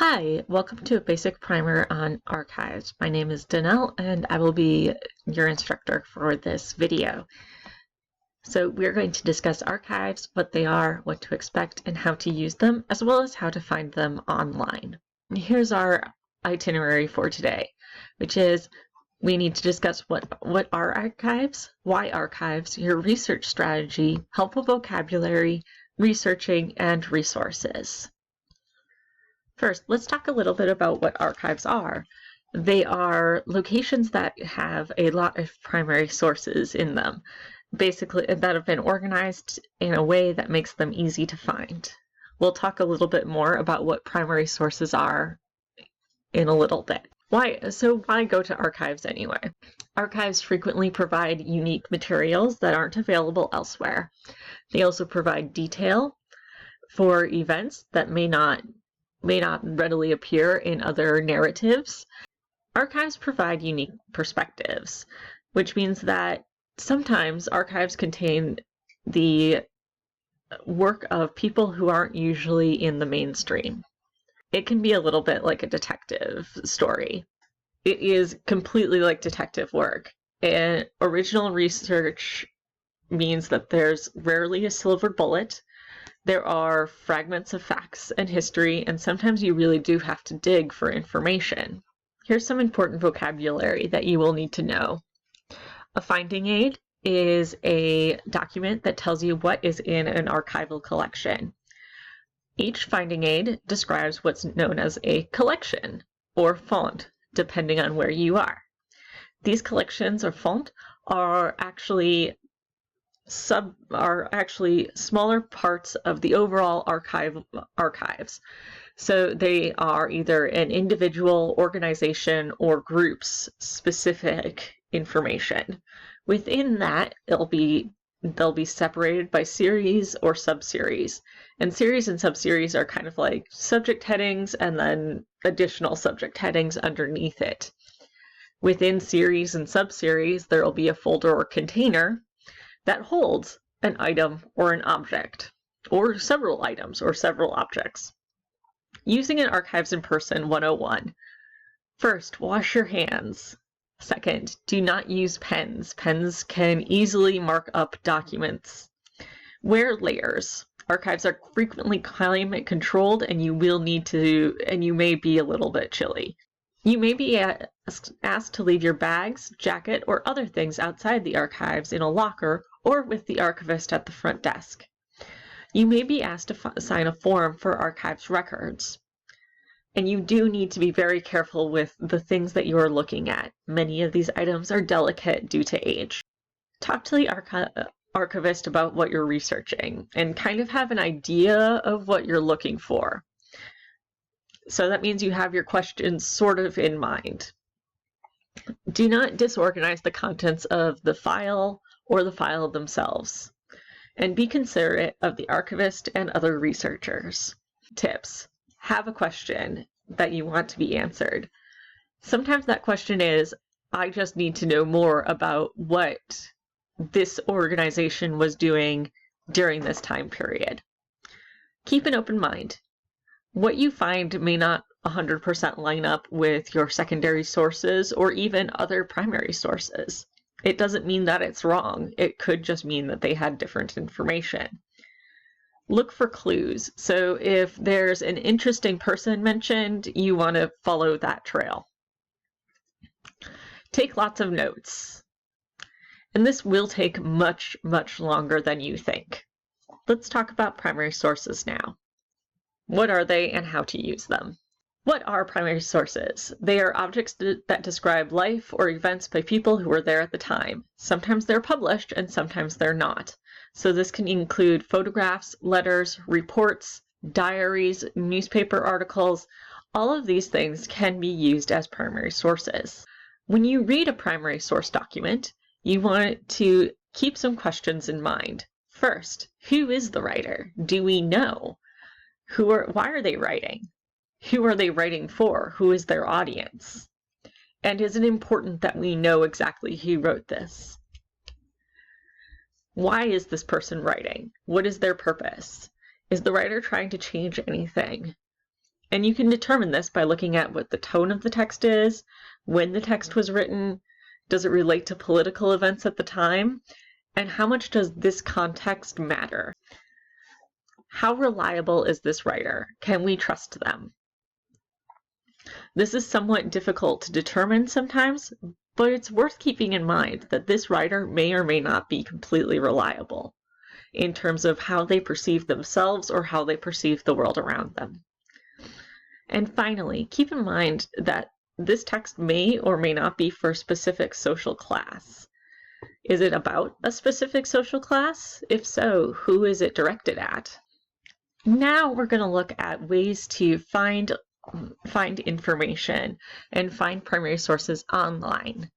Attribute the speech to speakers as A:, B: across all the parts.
A: Hi, welcome to a basic primer on archives. My name is Danelle and I will be your instructor for this video. So we're going to discuss archives, what they are, what to expect, and how to use them, as well as how to find them online. And here's our itinerary for today, which is we need to discuss what are archives, why archives, your research strategy, helpful vocabulary, researching, and resources. First, let's talk a little bit about what archives are. They are locations that have a lot of primary sources in them, basically that have been organized in a way that makes them easy to find. We'll talk a little bit more about what primary sources are in a little bit. Why go to archives anyway? Archives frequently provide unique materials that aren't available elsewhere. They also provide detail for events that may not readily appear in other narratives. Archives provide unique perspectives, which means that sometimes archives contain the work of people who aren't usually in the mainstream. It can be a little bit like a detective story. It is completely like detective work. And original research means that there's rarely a silver bullet. There are fragments of facts and history, and sometimes you really do have to dig for information. Here's some important vocabulary that you will need to know. A finding aid is a document that tells you what is in an archival collection. Each finding aid describes what's known as a collection or font, depending on where you are. These collections or font are actually smaller parts of the overall archives. So they are either an individual, organization, or group's specific information. Within that, they'll be separated by series or subseries. And series and subseries are kind of like subject headings and then additional subject headings underneath it. Within series and subseries, there will be a folder or container that holds an item or an object, or several items or several objects. Using an Archives in Person 101. First, wash your hands. Second, do not use pens. Pens can easily mark up documents. Wear layers. Archives are frequently climate controlled and you may be a little bit chilly. You may be asked to leave your bags, jacket, or other things outside the archives in a locker or with the archivist at the front desk. You may be asked to sign a form for archives records. And you do need to be very careful with the things that you are looking at. Many of these items are delicate due to age. Talk to the archivist about what you're researching and kind of have an idea of what you're looking for. So that means you have your questions sort of in mind. Do not disorganize the contents of the file or the file themselves. And be considerate of the archivist and other researchers. Tips. Have a question that you want to be answered. Sometimes that question is, I just need to know more about what this organization was doing during this time period. Keep an open mind. What you find may not 100% line up with your secondary sources or even other primary sources. It doesn't mean that it's wrong. It could just mean that they had different information. Look for clues. So if there's an interesting person mentioned, you want to follow that trail. Take lots of notes. And this will take much, much longer than you think. Let's talk about primary sources now. What are they and how to use them? What are primary sources? They are objects that describe life or events by people who were there at the time. Sometimes they're published and sometimes they're not. So this can include photographs, letters, reports, diaries, newspaper articles. All of these things can be used as primary sources. When you read a primary source document, you want to keep some questions in mind. First, who is the writer? Do we know? Why are they writing? Who are they writing for? Who is their audience? And is it important that we know exactly who wrote this? Why is this person writing? What is their purpose? Is the writer trying to change anything? And you can determine this by looking at what the tone of the text is, when the text was written, does it relate to political events at the time, and how much does this context matter? How reliable is this writer? Can we trust them? This is somewhat difficult to determine sometimes, but it's worth keeping in mind that this writer may or may not be completely reliable in terms of how they perceive themselves or how they perceive the world around them. And finally, keep in mind that this text may or may not be for a specific social class. Is it about a specific social class? If so, who is it directed at? Now we're going to look at ways to find information and find primary sources online.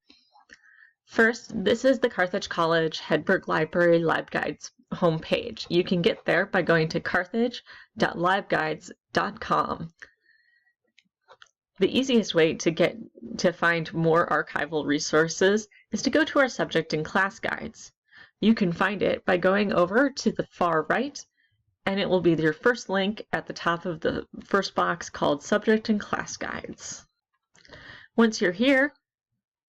A: First, this is the Carthage College Hedberg Library LibGuides homepage. You can get there by going to carthage.libguides.com. The easiest way to find more archival resources is to go to our subject and class guides. You can find it by going over to the far right, and it will be your first link at the top of the first box called Subject and Class Guides. Once you're here,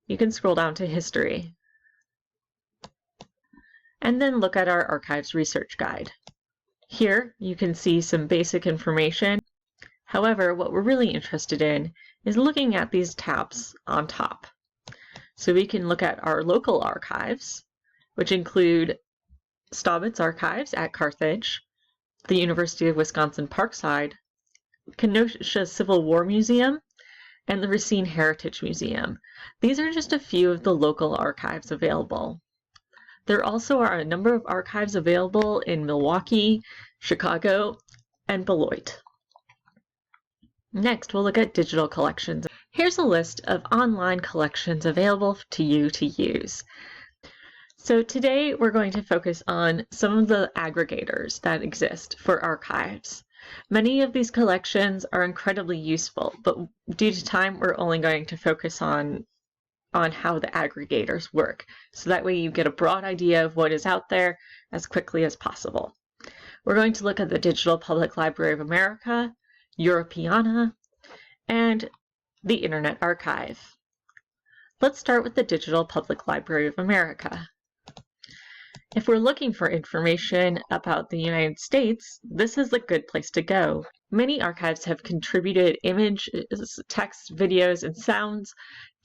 A: you can scroll down to History, and then look at our Archives Research Guide. Here, you can see some basic information. However, what we're really interested in is looking at these tabs on top. So we can look at our local archives, which include Staubitz Archives at Carthage, the University of Wisconsin-Parkside, Kenosha Civil War Museum, and the Racine Heritage Museum. These are just a few of the local archives available. There also are a number of archives available in Milwaukee, Chicago, and Beloit. Next, we'll look at digital collections. Here's a list of online collections available to you to use. So today we're going to focus on some of the aggregators that exist for archives. Many of these collections are incredibly useful, but due to time, we're only going to focus on how the aggregators work. So that way you get a broad idea of what is out there as quickly as possible. We're going to look at the Digital Public Library of America, Europeana, and the Internet Archive. Let's start with the Digital Public Library of America. If we're looking for information about the United States, this is a good place to go. Many archives have contributed images, text, videos, and sounds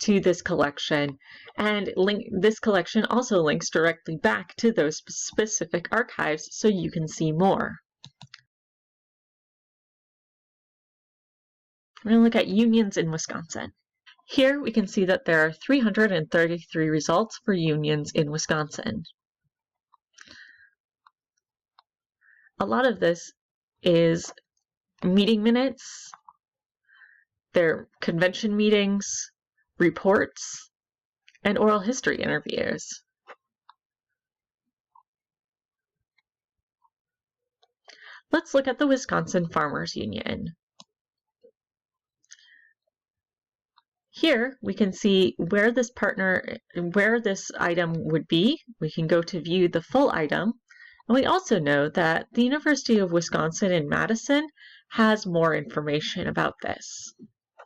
A: to this collection, and this collection also links directly back to those specific archives so you can see more. We're going to look at unions in Wisconsin. Here we can see that there are 333 results for unions in Wisconsin. A lot of this is meeting minutes, their convention meetings, reports, and oral history interviews. Let's look at the Wisconsin Farmers Union. Here we can see where this item would be. We can go to view the full item. And we also know that the University of Wisconsin in Madison has more information about this.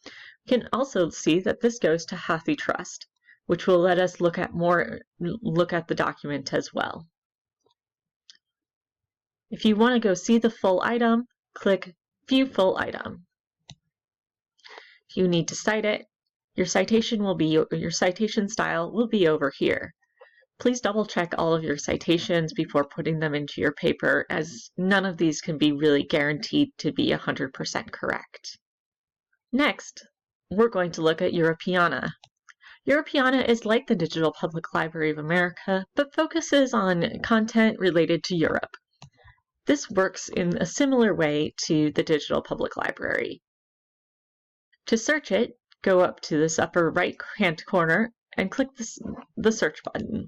A: We can also see that this goes to HathiTrust, which will let us look at the document as well. If you want to go see the full item, click View Full Item. If you need to cite it, your citation style will be over here. Please double check all of your citations before putting them into your paper, as none of these can be really guaranteed to be 100% correct. Next, we're going to look at Europeana. Europeana is like the Digital Public Library of America, but focuses on content related to Europe. This works in a similar way to the Digital Public Library. To search it, go up to this upper right-hand corner and click the search button.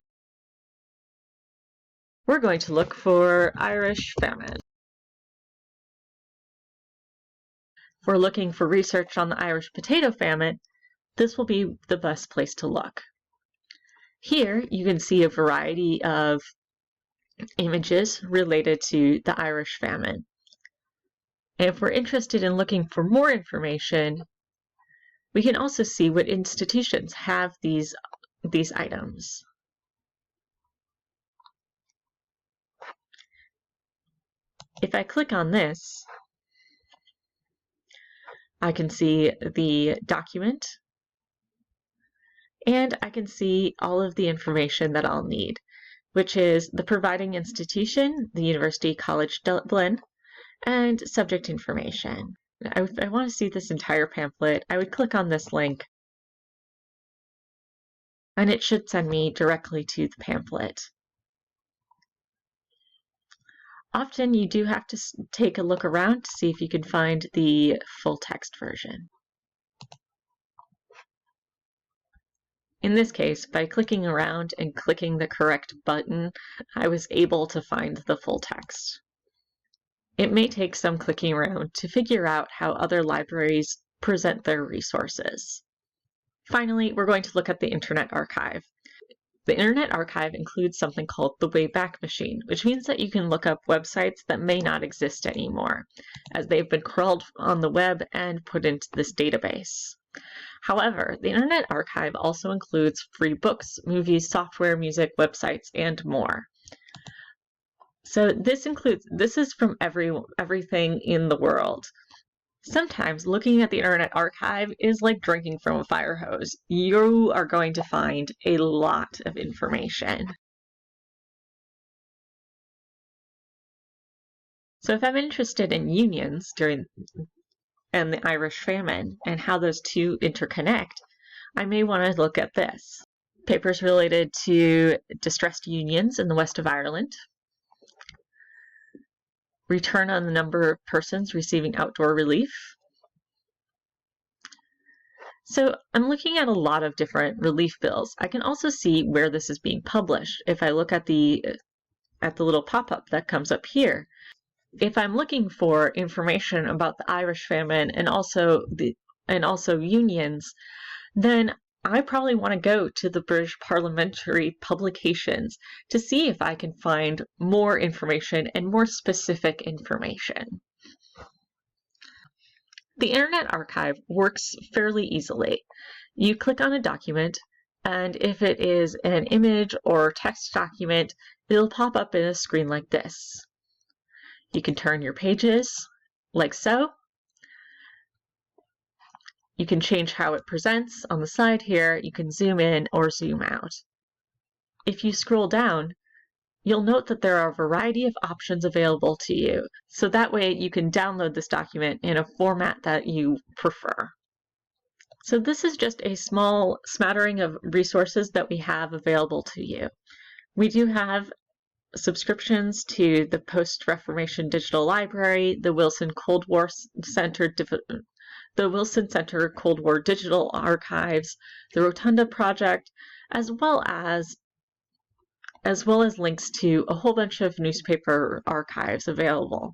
A: We're going to look for Irish famine. If we're looking for research on the Irish potato famine, this will be the best place to look. Here you can see a variety of images related to the Irish famine. And if we're interested in looking for more information, we can also see what institutions have these items. If I click on this, I can see the document, and I can see all of the information that I'll need, which is the providing institution, the University College Dublin, and subject information. I want to see this entire pamphlet. I would click on this link, and it should send me directly to the pamphlet. Often you do have to take a look around to see if you can find the full text version. In this case, by clicking around and clicking the correct button, I was able to find the full text. It may take some clicking around to figure out how other libraries present their resources. Finally, we're going to look at the Internet Archive. The Internet Archive includes something called the Wayback Machine, which means that you can look up websites that may not exist anymore, as they've been crawled on the web and put into this database. However, the Internet Archive also includes free books, movies, software, music, websites, and more. So this is from everything in the world. Sometimes looking at the Internet Archive is like drinking from a fire hose. You are going to find a lot of information. So if I'm interested in unions and the Irish famine and how those two interconnect, I may want to look at this. Papers related to distressed unions in the west of Ireland. Return on the number of persons receiving outdoor relief. So I'm looking at a lot of different relief bills. I can also see where this is being published if I look at the little pop-up that comes up here. If I'm looking for information about the Irish famine and also unions, then I probably want to go to the British parliamentary publications to see if I can find more information and more specific information. The Internet Archive works fairly easily. You click on a document, and if it is an image or text document, it'll pop up in a screen like this. You can turn your pages, like so. You can change how it presents on the side here. You can zoom in or zoom out. If you scroll down, you'll note that there are a variety of options available to you, so that way you can download this document in a format that you prefer. So this is just a small smattering of resources that we have available to you. We do have subscriptions to the Post-Reformation Digital Library, the Wilson Center Cold War Digital Archives, the Rotunda Project, as well as links to a whole bunch of newspaper archives available.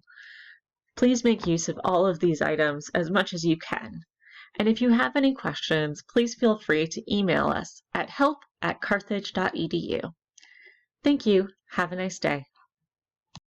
A: Please make use of all of these items as much as you can. And if you have any questions, please feel free to email us at help@carthage.edu. Thank you. Have a nice day.